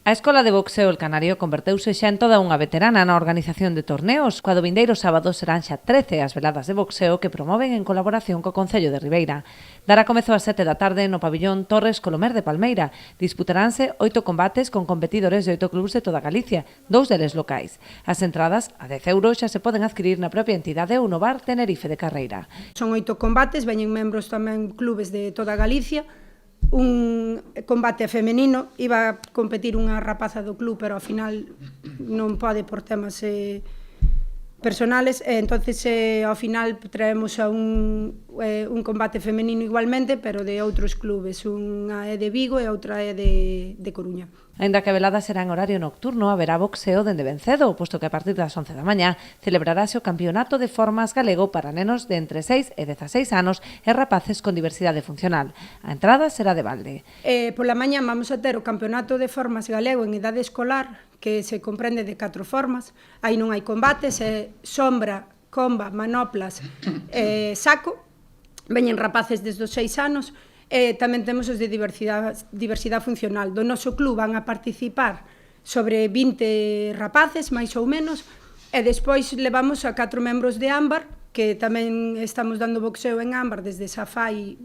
A Escola de Boxeo El Canario converteuse xa en toda unha veterana na organización de torneos, coa do vindeiro sábado serán xa 13 as veladas de boxeo que promoven en colaboración co Concello de Ribeira. Dará comezo ás 7 da tarde no pabillón Torres Colomer de Palmeira. Disputaránse 8 combates con competidores de 8 clubs de toda Galicia, 2 deles locais. As entradas, a 10 euros, xa se poden adquirir na propia entidade ou no bar Tenerife de Carreira. Son 8 combates, veñen membros tamén clubes de toda Galicia. Un combate femenino, iba a competir unha rapaza do club, pero ao final non pode por temas personales, entonces ao final traemos a un combate femenino igualmente, pero de outros clubes, unha é de Vigo e outra é de Coruña. Aínda que a velada será en horario nocturno, haberá boxeo dende ben cedo, posto que a partir das 11 da mañá celebrarase o Campeonato de Formas galego para nenos de entre 6 e 16 anos e rapaces con diversidade funcional. A entrada será de balde. Pola mañá vamos a ter o Campeonato de Formas galego en idade escolar, que se comprende de 4 formas. Aí non hai combates, sombra, comba, manoplas, saco. Veñen rapaces desde os 6 anos. Tamén temos os de diversidade funcional. Do noso club van a participar sobre 20 rapaces, máis ou menos, e despois levamos a 4 membros de ámbar, que tamén estamos dando boxeo en ámbar desde xa fai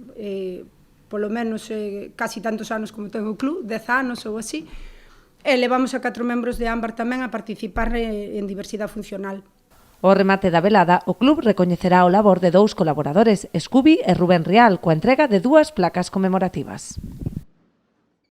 polo menos casi tantos anos como ten o club, 10 anos ou así, e levamos a 4 membros de ámbar tamén a participar en diversidade funcional. Ao remate da velada, o club recoñecerá o labor de 2 colaboradores, Scooby e Rubén Rial, coa entrega de 2 placas conmemorativas.